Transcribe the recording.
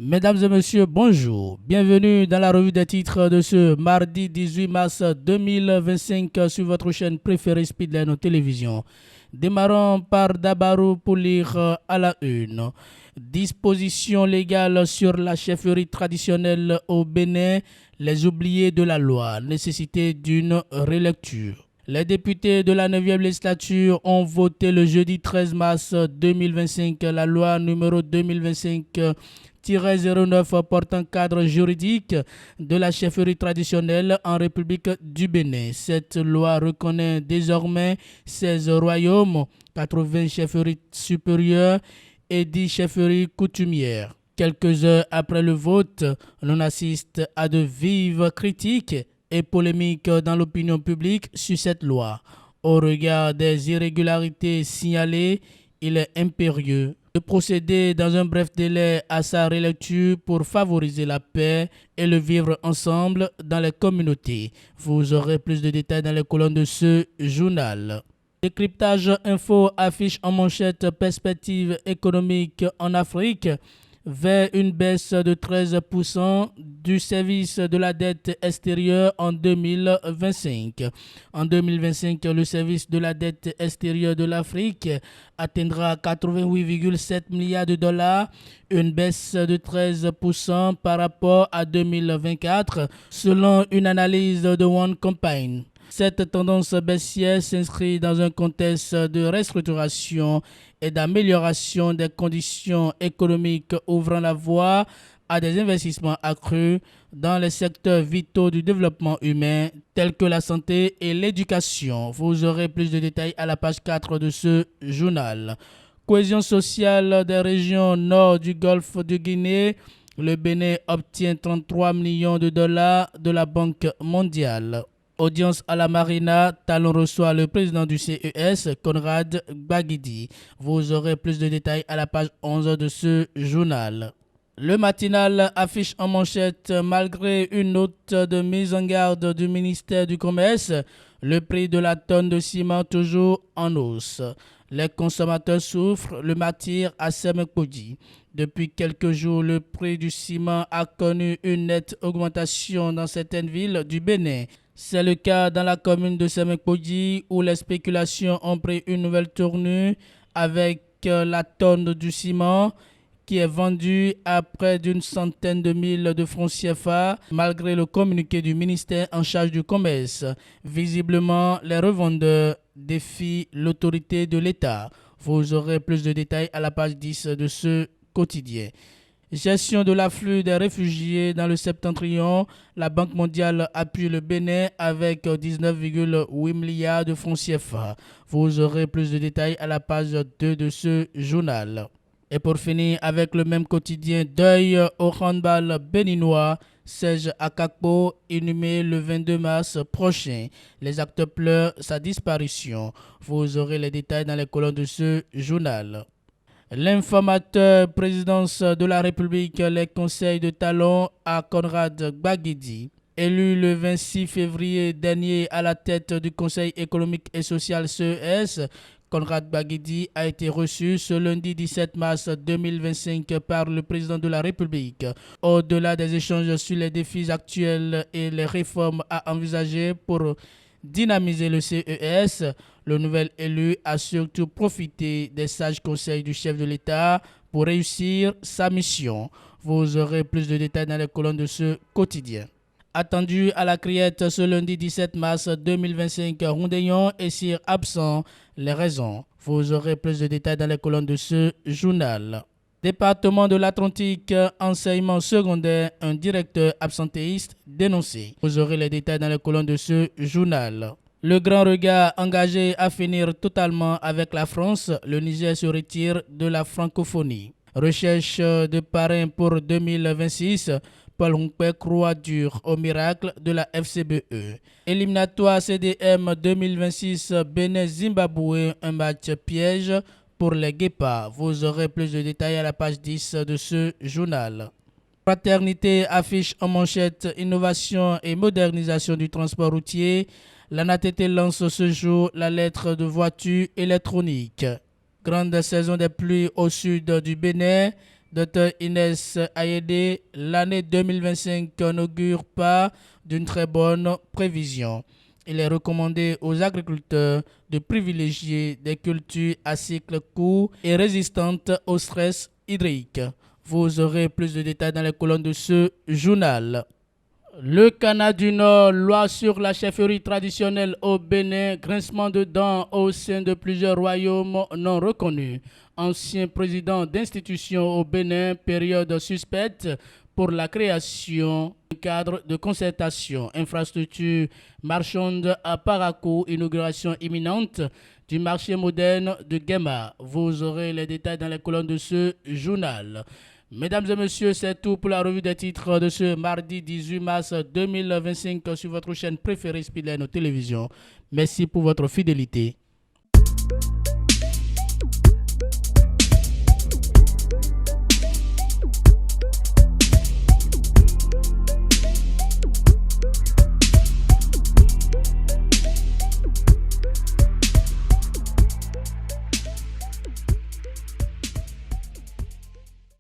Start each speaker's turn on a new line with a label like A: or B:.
A: Mesdames et messieurs, bonjour. Bienvenue dans la revue des titres de ce mardi 18 mars 2025 sur votre chaîne préférée Speedline Télévision. Démarrons par Dabarou pour lire à la une. Dispositions légales sur la chefferie traditionnelle au Bénin, les oubliés de la loi, nécessité d'une relecture. Les députés de la 9e législature ont voté le jeudi 13 mars 2025 la loi numéro 2025-09 portant cadre juridique de la chefferie traditionnelle en République du Bénin. Cette loi reconnaît désormais 16 royaumes, 80 chefferies supérieures et 10 chefferies coutumières. Quelques heures après le vote, l'on assiste à de vives critiques et polémiques dans l'opinion publique sur cette loi. Au regard des irrégularités signalées, il est impérieux de procéder dans un bref délai à sa relecture pour favoriser la paix et le vivre ensemble dans les communautés. Vous aurez plus de détails dans les colonnes de ce journal. Décryptage Info affiche en manchette perspective économique en Afrique vers une baisse de 13% du service de la dette extérieure en 2025. En 2025, le service de la dette extérieure de l'Afrique atteindra 88,7 milliards de dollars, une baisse de 13% par rapport à 2024, selon une analyse de One Campaign. Cette tendance baissière s'inscrit dans un contexte de restructuration et d'amélioration des conditions économiques ouvrant la voie à des investissements accrus dans les secteurs vitaux du développement humain tels que la santé et l'éducation. Vous aurez plus de détails à la page 4 de ce journal. Cohésion sociale des régions nord du golfe de Guinée. Le Bénin obtient 33 millions de dollars de la Banque mondiale. Audience à la Marina, Talon reçoit le président du CES, Conrad Gbagidi. Vous aurez plus de détails à la page 11 de ce journal. Le matinal affiche en manchette, malgré une note de mise en garde du ministère du Commerce, le prix de la tonne de ciment toujours en hausse. Les consommateurs souffrent, le martyre à Semekpodi. Depuis quelques jours, le prix du ciment a connu une nette augmentation dans certaines villes du Bénin. C'est le cas dans la commune de Semekpodi où les spéculations ont pris une nouvelle tournure avec la tonne du ciment qui est vendue à près d'une centaine de mille de francs CFA malgré le communiqué du ministère en charge du commerce. Visiblement, les revendeurs défient l'autorité de l'État. Vous aurez plus de détails à la page 10 de ce quotidien. Gestion de l'afflux des réfugiés dans le septentrion. La Banque mondiale appuie le Bénin avec 19,8 milliards de francs CFA. Vous aurez plus de détails à la page 2 de ce journal. Et pour finir avec le même quotidien, deuil au handball béninois. Serge Akakpo, inhumé le 22 mars prochain. Les acteurs pleurent sa disparition. Vous aurez les détails dans les colonnes de ce journal. L'informateur présidence de la République, les conseils de Talon à Conrad Gbagidi. Élu le 26 février dernier à la tête du Conseil économique et social CES, Conrad Gbagidi a été reçu ce lundi 17 mars 2025 par le président de la République. Au-delà des échanges sur les défis actuels et les réformes à envisager pour dynamiser le CES, le nouvel élu a surtout profité des sages conseils du chef de l'État pour réussir sa mission. Vous aurez plus de détails dans les colonnes de ce quotidien. Attendu à la Criette ce lundi 17 mars 2025, Rondeillon et Cyr absents. Les raisons. Vous aurez plus de détails dans les colonnes de ce journal. Département de l'Atlantique, enseignement secondaire, un directeur absentéiste dénoncé. Vous aurez les détails dans les colonnes de ce journal. Le grand regard engagé à finir totalement avec la France, le Niger se retire de la francophonie. Recherche de parrain pour 2026, Paul Humpé croit dur au miracle de la FCBE. Éliminatoire CDM 2026, Bénin-Zimbabwe, un match piège pour les Guépards. Vous aurez plus de détails à la page 10 de ce journal. Fraternité affiche en manchette innovation et modernisation du transport routier. L'ANATT lance ce jour la lettre de voiture électronique. Grande saison des pluies au sud du Bénin. Dr Inès Ayede, l'année 2025 n'augure pas d'une très bonne prévision. Il est recommandé aux agriculteurs de privilégier des cultures à cycle court et résistantes au stress hydrique. Vous aurez plus de détails dans les colonnes de ce journal. Le Canada du Nord, loi sur la chefferie traditionnelle au Bénin, grincement de dents au sein de plusieurs royaumes non reconnus. Ancien président d'institution au Bénin, période suspecte pour la création d'un cadre de concertation. Infrastructure marchande à Parakou, inauguration imminente du marché moderne de Guéma. Vous aurez les détails dans les colonnes de ce journal. Mesdames et messieurs, c'est tout pour la revue des titres de ce mardi 18 mars 2025 sur votre chaîne préférée Spilène Télévision. Merci pour votre fidélité.